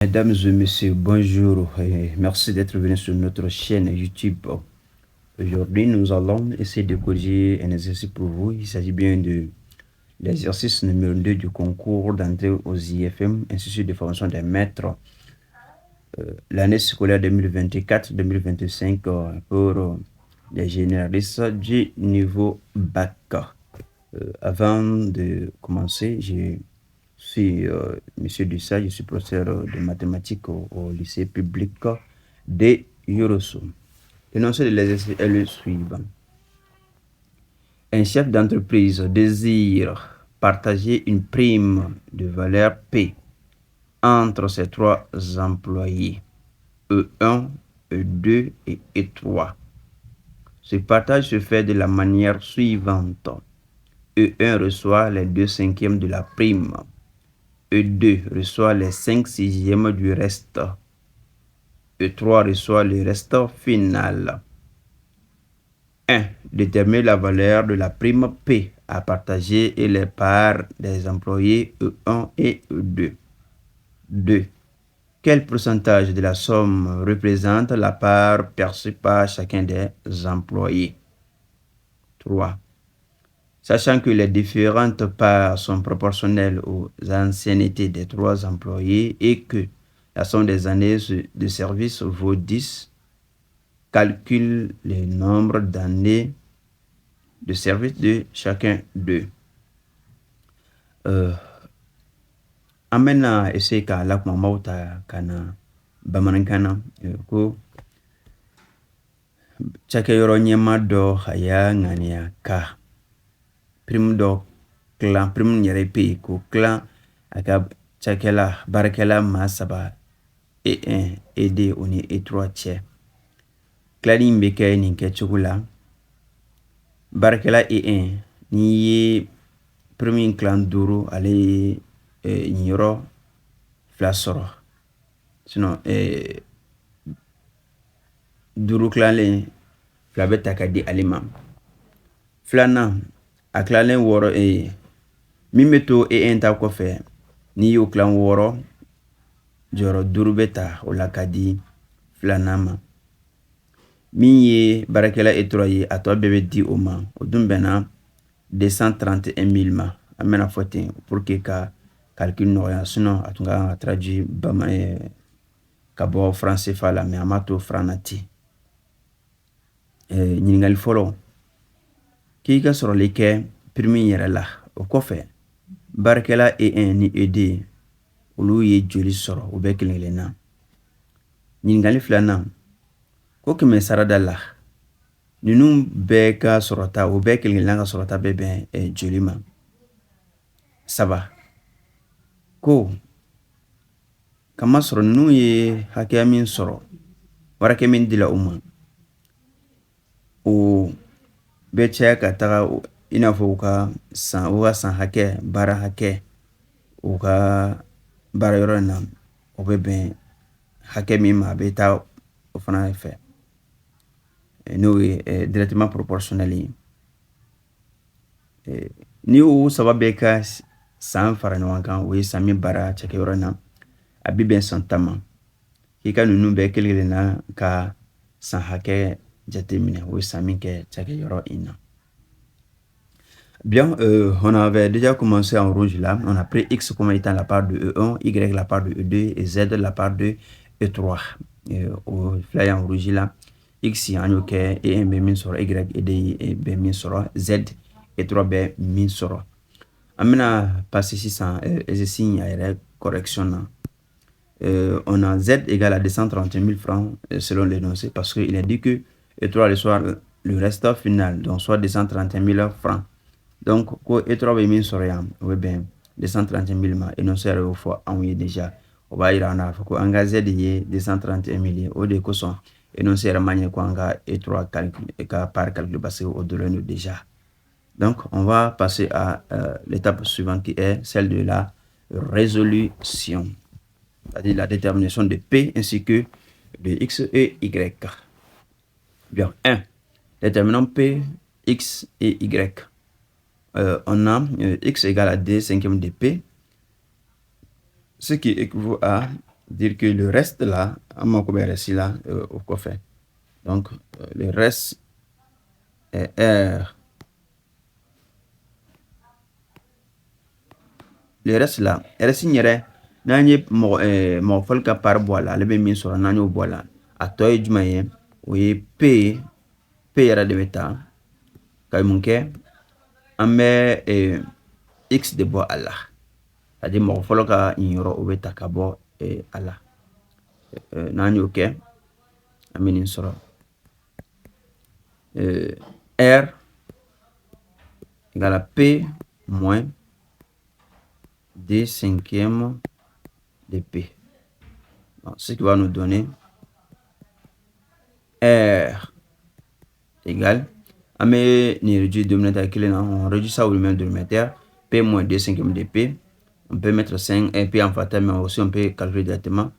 Mesdames et messieurs, bonjour et merci d'être venus sur notre chaîne YouTube. Aujourd'hui, nous allons essayer de corriger un exercice pour vous. Il s'agit bien de l'exercice numéro 2 du concours d'entrée aux IFM, Institut de formation des maîtres, l'année scolaire 2024-2025 pour les généralistes du niveau bac. Avant de commencer, je suis Monsieur Dussat, je suis professeur de mathématiques au lycée public de Yorosso. L'énoncé de l'exercice est le suivant. Un chef d'entreprise désire partager une prime de valeur P entre ses 3 employés, E1, E2 et E3. Ce partage se fait de la manière suivante. E1 reçoit les 2/5 de la prime. E2 reçoit les 5/6 du reste. E3 reçoit le reste final. 1. Détermine la valeur de la prime P à partager et les parts des employés E1 et E2. 2. Quel pourcentage de la somme représente la part perçue par chacun des employés? 3. Sachant que les différentes parts sont proportionnelles aux anciennetés des 3 employés et que la somme des années de service vaut 10, calcule le nombre d'années de service de chacun d'eux. Amena ese ka lakuma mauta kana bamanankana ko chake yoro nyema do haya ngania ka prim do clan prim nyere pe ko clan aka chakela barakela masaba E1 E2 oni E3 che clani mbeke ninke chukula barakela E1 ni ye premier clan duru ale nyoro flasoro sinon duru clan le flabeta kadi alima flana a clan woro mimeto E1 ta kofe ni yo clan woro joro duru beta o la kadi flanama min ye barakela E3 ye a to bebe di o ma o dun bena 231 000 ma amena foten pour que ka calcul nɔgɔya sinon a tun ka traduit ka bɔ français fa la mais a ma to franc ti ɲininkali fɔlɔ k'i ka sɔrɔli kɛ primi yɛrɛ la o kɔfɛ barakɛla E1 ni E2 olu ye joli sɔrɔ o bɛ kelen kelen na ɲininkali filanan ko kɛmɛ sarada la ninnu bɛɛ ka sɔrɔta o bɛɛ kelen kelen ka sɔrɔta bɛ bɛn joli ma 3 ko kama sɔrɔ ninnu ye hakɛya min sɔrɔ warakɛ min dila u ma o bɛ caya ka taga i n'a fɔ u ka san hakɛ baara hakɛ u ka baara yɔrɔ in na o bɛ bɛn hakɛ min ma a bɛ taa o fana fɛ n'o ye directement proportionnel ye ni o saba bɛ ka san fara ɲɔgɔn kan o ye san min baara cɛkɛyɔrɔ in na a bɛ bɛn san 10 ma k'i ka ninnu bɛɛ kelen kelen na ka san hakɛ jateminɛ o ye san min kɛ cɛkɛyɔrɔ in na. Bien, on avait déjà commencé en rouge là. On a pris X comme étant la part de E1, Y la part de E2 et Z la part de E3. Au flyer en rouge là, X y a un OK et un B min soro, Y et D et B min soro, Z et 3B min soro. Amena passer ici sans exercice à correction. On a Z égale à 231 000 francs selon l'énoncé parce qu'il a dit que E3 reçoit le reste final, donc soit 231 000 francs. Donc, quand E3 est mis sur rien, oui bien, 231 000 ma énoncé au fois envoyé déjà. On va y en avoir quoi engagé de 231 000 au de son énoncé remanié quoi anga E3 calcul et par calcul passé au delà déjà. Donc, on va passer à l'étape suivante qui est celle de la résolution, c'est-à-dire la détermination de P ainsi que de X et Y. Bien, 1. Déterminons P, X et Y. On a X égale à D cinquième de P, ce qui équivaut à dire que le reste là, à mon reste là, au coffre. Donc, le reste est R. Le reste là, reste nyere, nanye mo folka par boila, le min sura nanyo boila. A toy jumaye, oui, P yara de beta. Kay munke, ame X de bo Allah. C'est-à-dire mo folka ignoro ou beta kabo Allah. Nanyo ke, amin sura. R égale à P moins D cinquième de P. Donc, ce qui va nous donner R égale, on réduit ça au même dénominateur, P moins D cinquième de P. On peut mettre 5 et P en fatal, mais aussi on peut calculer directement.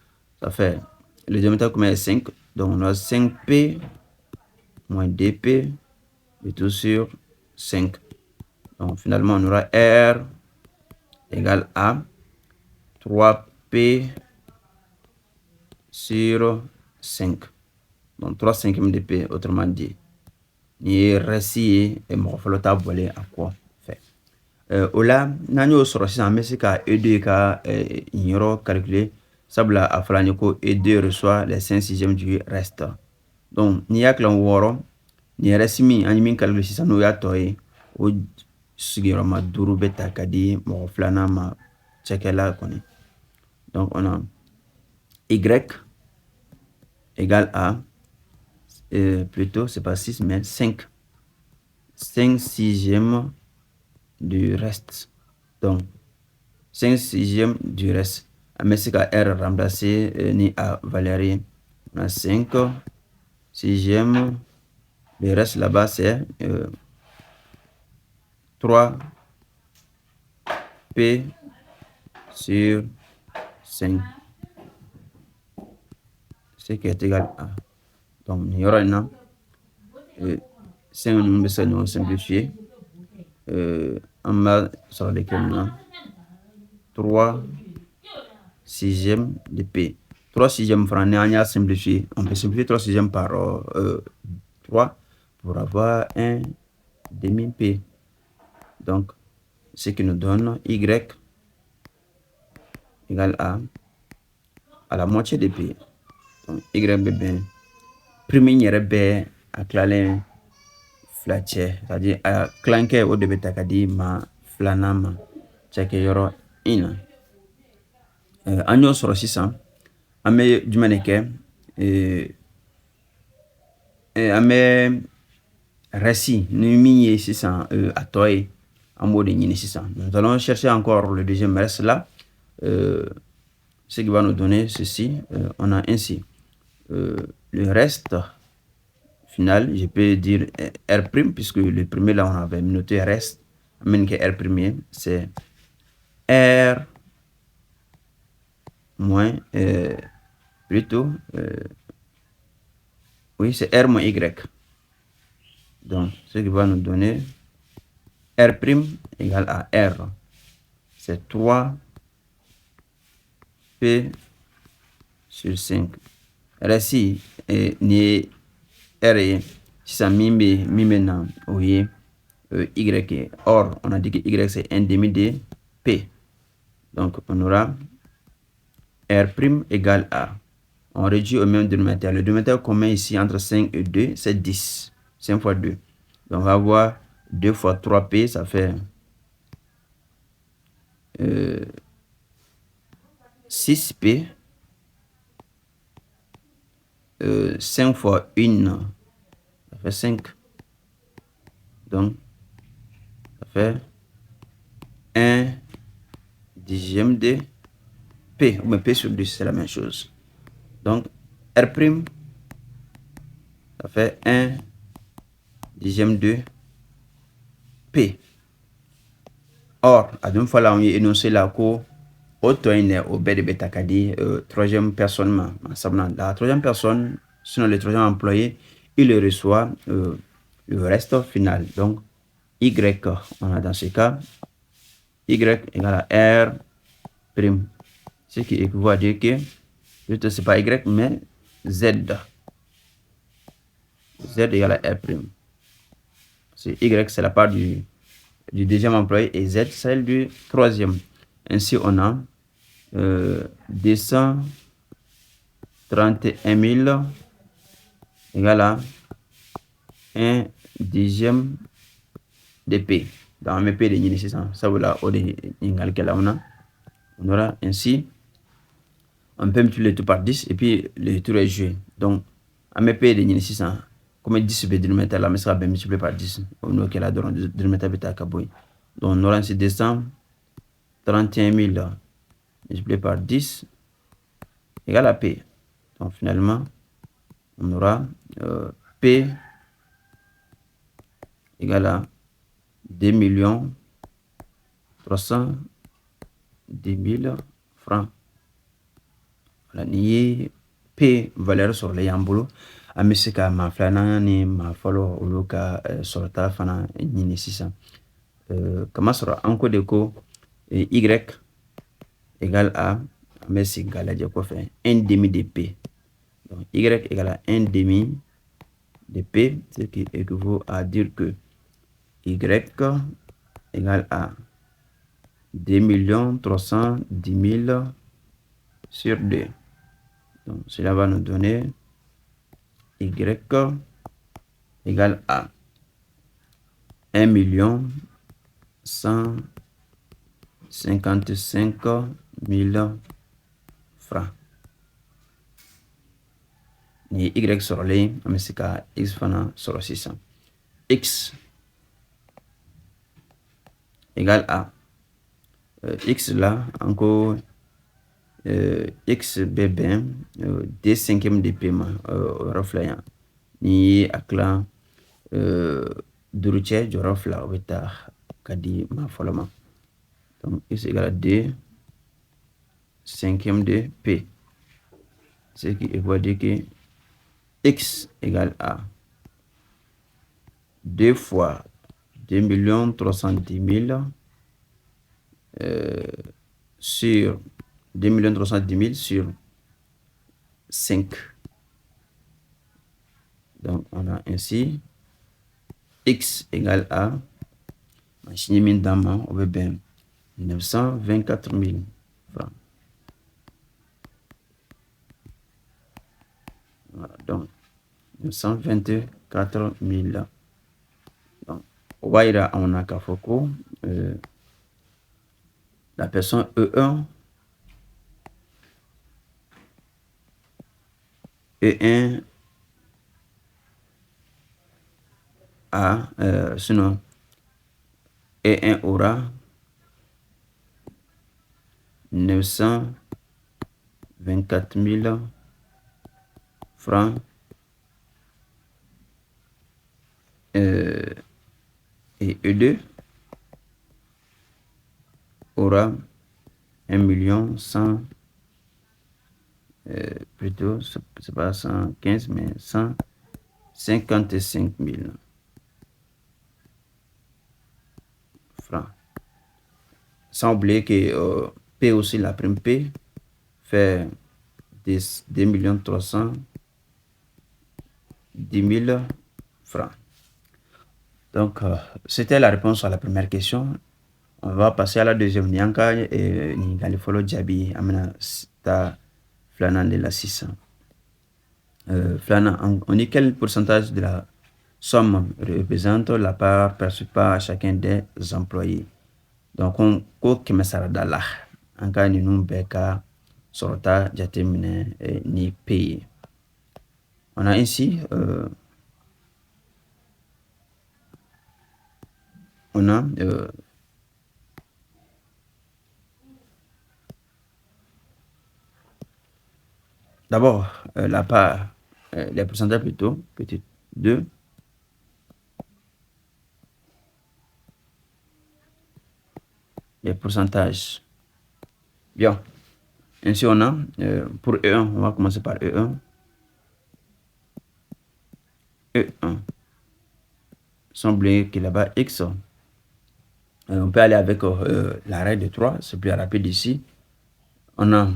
Ça fait, le dénominateur commun est 5, donc on a 5P moins DP et tout sur 5. Donc finalement on aura R égale à 3P sur 5. Donc 3 cinquièmes de P, autrement dit. Ni récit et mon flota volé à quoi fait. Ola, nanyo soro sisan me se ka E2 ka ignoro calculer. Sabla a falani ko E2 reçoit les 5 sixièmes du reste. Donc ni ya klan woro ni récit mi ani min calculer sisan no ya toy o sigiro ma duru beta kadi mo flana ma chekela koni. Donc on a Y égale à plutôt c'est pas 6 mais 5 sixièmes du reste. Donc 5 sixièmes du reste. Mais c'est qu'à R remplacé ni à Valérie. On a 5 sixièmes. Le reste là-bas c'est 3 P sur 5. Ce qui est égal à. Donc il y aura une 5 nous allons simplifier. On va sur lesquels on a 3 sixièmes de P. 3 sixièmes francs, on a simplifié. On peut simplifier 3 sixièmes par 3 pour avoir un demi-P. Donc, ce qui nous donne Y égale à la moitié de P. Donc, Y bien. Premier B à claler flatché, c'est-à-dire à clanker au début takadi ma flanama. Check yoro in. Agno soro sisan. Ame jumaneke. Ame récit. Nous sisan à toi. En mode de sisan. Nous allons chercher encore le deuxième reste là. Ce qui va nous donner ceci. On a ainsi. Le reste final, je peux dire R', puisque le premier là on avait noté reste, même que R premier, c'est R moins, plutôt, oui, c'est R moins Y. Donc, ce qui va nous donner R' égale à R. C'est 3 P sur 5. Récit ni R si ça mime maintenant, oui, Y. Or, on a dit que Y c'est un demi de P. Donc, on aura R' égale à. On réduit au même dénominateur. Le dénominateur commun ici entre 5 et 2, c'est 10. 5 fois 2. Donc, on va avoir 2 fois 3P, ça fait 6P. 5 fois 1, ça fait 5. Donc, ça fait 1 dixième de P. Mais P sur 2, c'est la même chose. Donc, R', ça fait 1 dixième de P. Or, à deux fois là, on a énoncé la cour au B de bêta kadi, troisième personne. La troisième personne, sinon le troisième employé, il le reçoit le reste final. Donc, Y, on a dans ce cas, Y égale à R'. Ce qui équivaut à dire que Plutôt, c'est pas Y, mais Z. Z égale à R'. C'est Y, c'est la part du deuxième employé et Z, celle du troisième. Ainsi, on a 231 000 égale à 1 dixième de P. Dans MP de 1600, ça voilà, on aura ainsi, on peut multiplier tout par 10 et puis le tour est joué. Donc, MP de 1600, comme 10 peut dénominateur là, mais ça va multiplier par 10. On a qu'elle a donné dénominateur bêta kaboy. Donc, on aura ainsi 231 000 multiplié par 10 égale à P. Donc, finalement, on aura P égale à 2 310 000 francs. Voilà, ni P valeur sur les yambolo. Amisika ma flana ni ma follow uluka sorta fana ni 600. Comment sera encore de ko Y égale à Messi égale quoi faire 1 demi de P. Donc Y égale à 1 demi de P, ce qui équivaut à dire que Y égale à 2 310 000 sur 2. Donc cela va nous donner Y égale à 1 155 000 francs. Ni Y sur les, mais c'est qu'à X fana sur 600. X égale à X là, encore X BB, 2 cinquièmes de paiement, reflet. Ni akla Duruche, du reflet, weta, kadi ma follow. Donc X égale à 2 cinquièmes de P. Ce qui veut dire que X égale à 2 fois 2 310 000 sur 2 310 000 sur 5. Donc, on a ainsi X égale à, machine mine d'amant, on veut bien 924 000 francs. Voilà, donc 924 000. Donc, Waira on a Kafoko, la personne E1, E1 a, sinon E1 aura 924 000 francs et E2 aura 1 100 plutôt, c'est pas 115 mais 155 000 francs. Sans oublier que P aussi, la prime P fait 2 310 000 francs. Donc, c'était la réponse à la première question. On va passer à la deuxième. Nyanka et Ningali Follow Djabi amena sta flana de la 600. Flana, on dit quel pourcentage de la somme représente la part perçue par chacun des employés. Donc, on ko saradala. Anka ni numbeka sorta jatemine ni payé. On a ainsi on a d'abord la part, les pourcentages plutôt, petit 2, les pourcentages. Bien, ainsi on a, pour E1, on va commencer par E1. E1, semble que là-bas X, on peut aller avec la règle de 3, c'est plus rapide ici. On a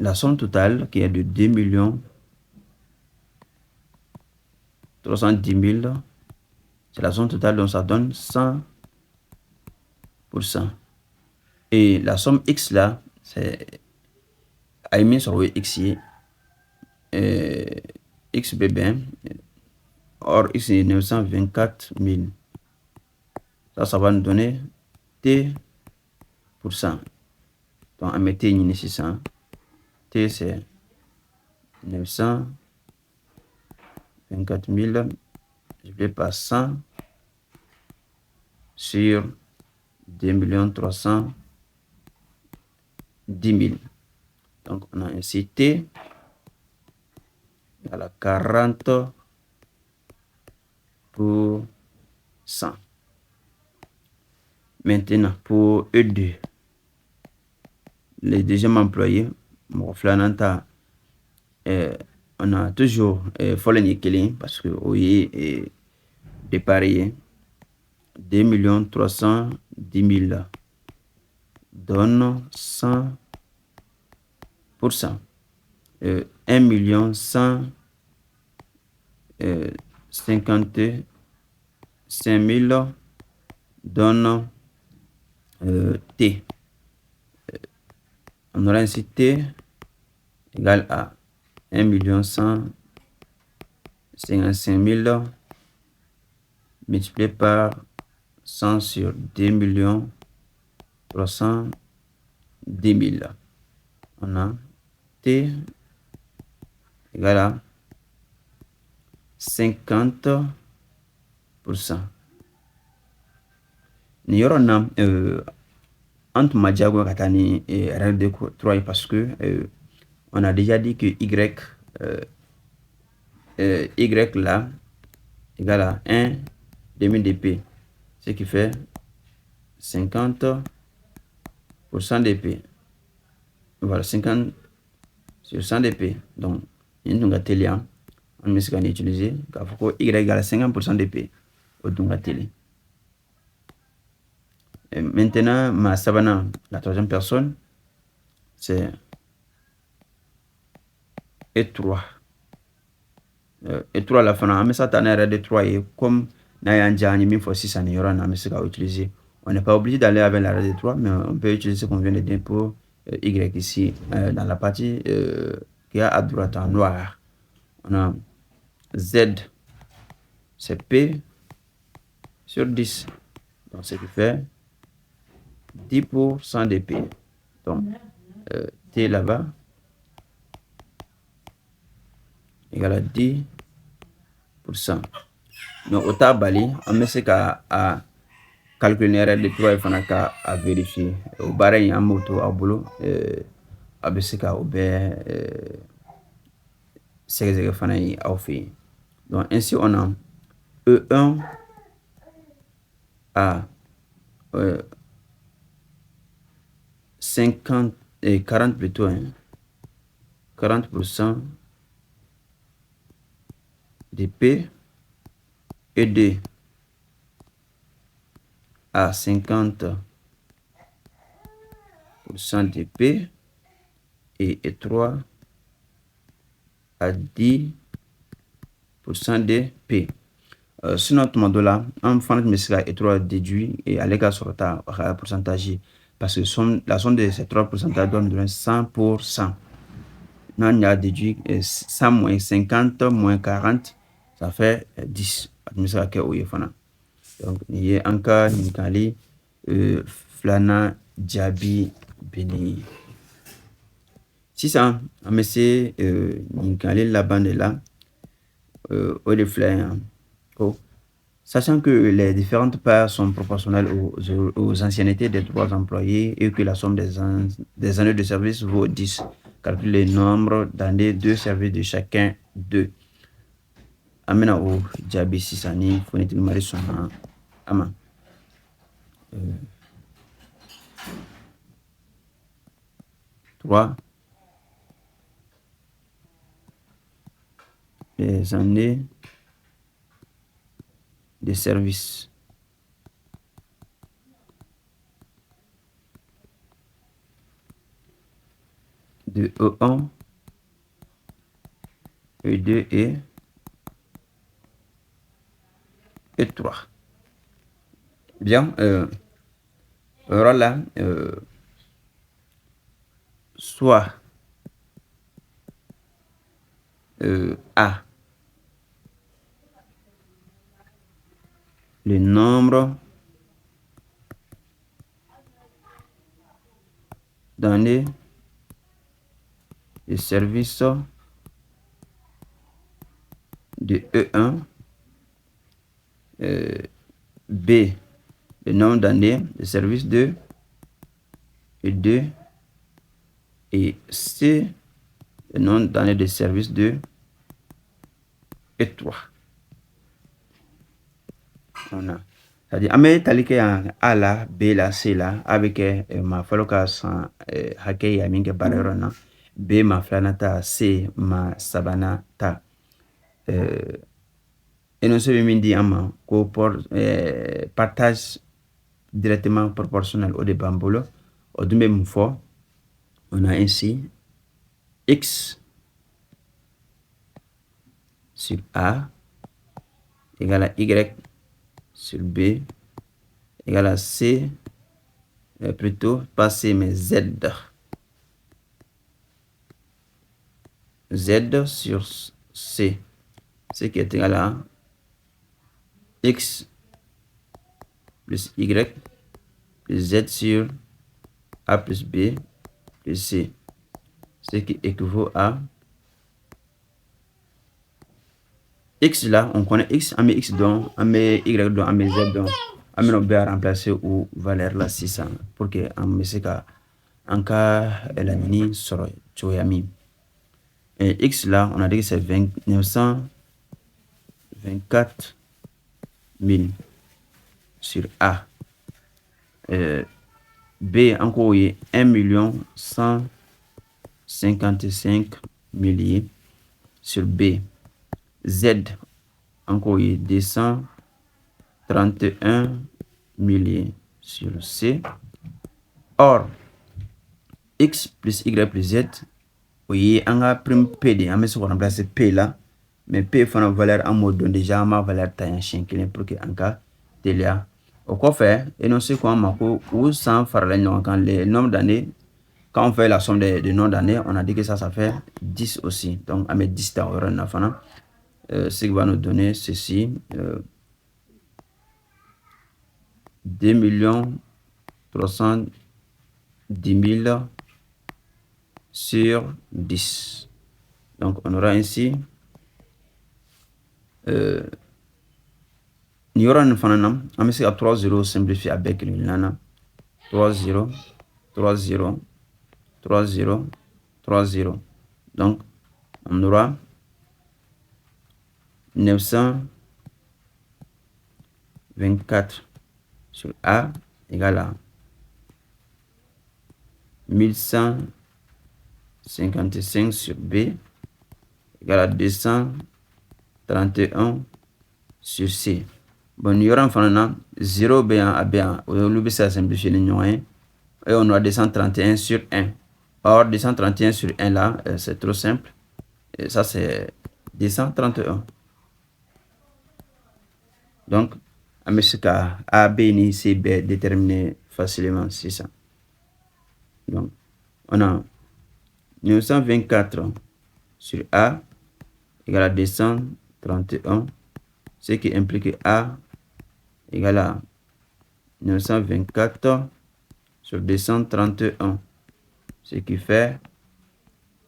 la somme totale qui est de 2 310 000, c'est la somme totale, donc ça donne 100%. Et la somme X là, c'est Aïmin sur le X, XBB, or X est 924 000. Ça va nous donner T%. Donc, on met T ici, T c'est 924 000, je vais par 100 sur 2 310 000. Donc, on a ainsi T à la 40%. Maintenant, pour E2, les deuxièmes employés, on a toujours Follen Killing parce que oui, est dépareillé 2 310 000 donne 100%. 1 155 000 donne T. On aura ainsi T égale à 1 155 000 multiplié par 100 sur 2 310 000. On a T égale à 50%. Nous aurons entre Madjago Katani et RD3 parce que on a déjà dit que Y là égale à 1 demi dp, ce qui fait 50% dp. Voilà, 50 sur 100 dp. Donc, on va utiliser Y égale à 50% dp. Maintenant, ma savana, la troisième personne, c'est E3. E3 la fin, mais ça t'en RD3 et comme Nayanjani, fois 6 années, utiliser. On n'est pas obligé d'aller avec la RD3, mais on peut utiliser ce qu'on vient de dire pour Y ici, dans la partie qui est à droite en noir. On a Z, c'est P sur 10. Donc, ce qui fait 10% de P. Donc, T là-bas égale à 10%. Donc, au tabali, on met ce à calculer de 3 et à vérifier. Au barré, en moto, à boulot, à baisser au bé, c'est fait. Donc, ainsi, on a E1 à 50 et 40 plutôt, 40% de P et D à 50% de P et 3 à 10% de P. Sinon, tout le monde là, on fait notre et 3 déduit et à l'égal sur le pourcentage parce que la somme de ces 3 pourcentages donne 100%. Non, il a déduit 100 moins 50 moins 40, ça fait 10. Donc, il y a encore Nikali, Flana, Djabi, Beni. Si ça, on essaie Nikali, la bande là, au déflé. Sachant que les différentes parts sont proportionnelles aux anciennetés des 3 employés et que la somme des années de service vaut 10, calculez le nombre d'années de service de chacun d'eux. Amena au Djabi Sisani, Fonetil Marisona, Ama. Trois, les années de service. de E1, E2 et E3. Bien, alors là, soit A, le nombre d'années de service de E1, B, le nombre d'années de service de E2 et C, le nombre d'années de service de E3. On a. C'est-à-dire, an bɛ tali kɛ yan A la, B la, C la, A bɛ kɛ maa fɔlɔ ka san hakɛ ye a min kɛ baara yɔrɔ na, B maa filanan ta, C maa sabanan ta. Énoncé bɛ min di an ma ko partage directement proportionnel o de b'an bolo, o dun bɛ mun fɔ? On a ainsi X sur A égale à Y sur B égale à C, plutôt pas C mais Z. Z sur C, ce qui est égal à X plus Y plus Z sur A plus B plus C, ce qui équivaut à X là, on connaît X, on met X donc, on met Y donc, on met Z donc, on met bien remplacer ou valeur là 600 pour que on me se ka en cas la mini soro choyami. Et X là, on a dit que c'est 924 000 sur A. B encore 1 155 000 sur B. Z encore 231 000 sur C. Or, X plus Y plus Z, oui, on a prime P de, on met ce qu'on remplace P là, mais P fait une valeur en mode déjà ma valeur taille chien qui pour que en cas Télia. Au quoi faire, et non c'est quoi Marco ou sans faire la quand les nombres d'années, quand on fait la somme des nombres d'années, on a dit que ça fait 10 aussi. Donc on met 10 dans le enfant. Ce qui va nous donner ceci 2 310 000 sur 10. Donc on aura ainsi ni aura une fanana, on met à 3 0 simplifié avec le nana 3 0 3 0 3 0 3 0. Donc on aura 924 sur A égale à 1155 sur B égale à 231 sur C. Bon, il y aura un 0 B1 à B1. On va simplifier les noms. Et on aura 231 sur 1. Or, 231 sur 1 là, c'est trop simple. Et ça, c'est 231. Donc, à ce cas, A, B, ni C, B déterminé facilement, c'est ça. Donc, on a 924 sur A égale à 231, ce qui implique A égale à 924 sur 231, ce qui fait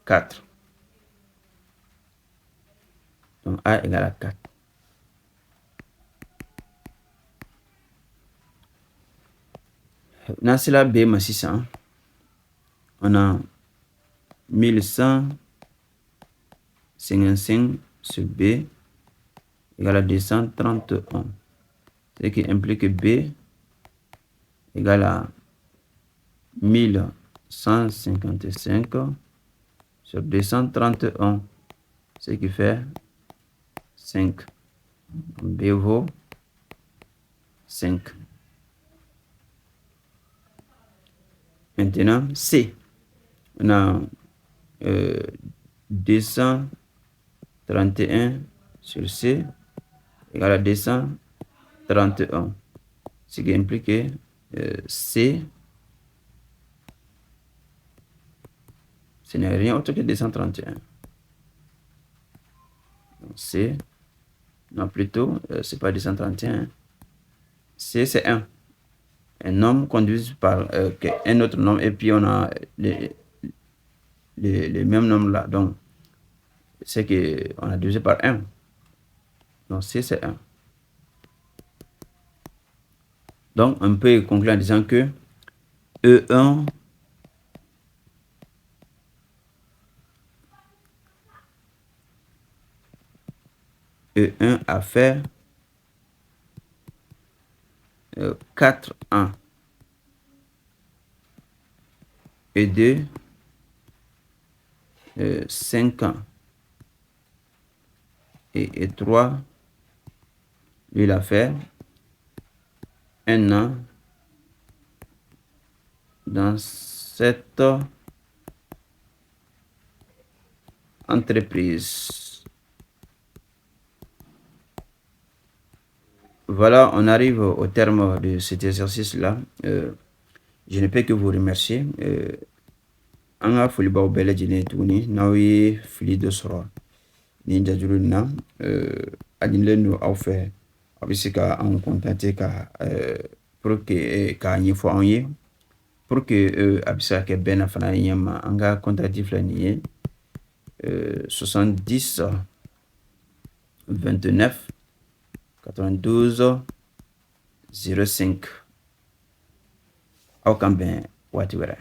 4. Donc A égale à 4. Dans cela B, 600, on a 1155 sur B égale à 231, ce qui implique B égale à 1155 sur 231, ce qui fait 5. B vaut 5. Maintenant, C. On a 231 sur C égale à 231. Ce qui implique que C, ce n'est rien autre que 231. Donc C, non plutôt, c'est pas 231. C, c'est 1. Un nombre conduit par un autre nombre et puis on a les mêmes nombres là. Donc, c'est qu'on a divisé par 1. Donc, C, c'est 1. Donc, on peut conclure en disant que E1 a fait 4 ans. E2 5 ans. Et 3, lui, il a fait 1 an dans cette entreprise. Voilà, on arrive au terme de cet exercice-là. Je ne peux que vous remercier. An ka foli b'aw bɛɛ lajɛlen tuguni n'aw ye fili dɔ sɔrɔ nin jajuru in na a ɲinilen don aw fɛ a bɛ se ka anw contacter ka pour que k'a ɲɛfɔ anw ye pour que a bɛ se ka kɛ bɛɛ na fana ɲɛ ma. An ka contact filɛ nin ye 70 29 92 05. Aw kan bɛn waati wɛrɛ.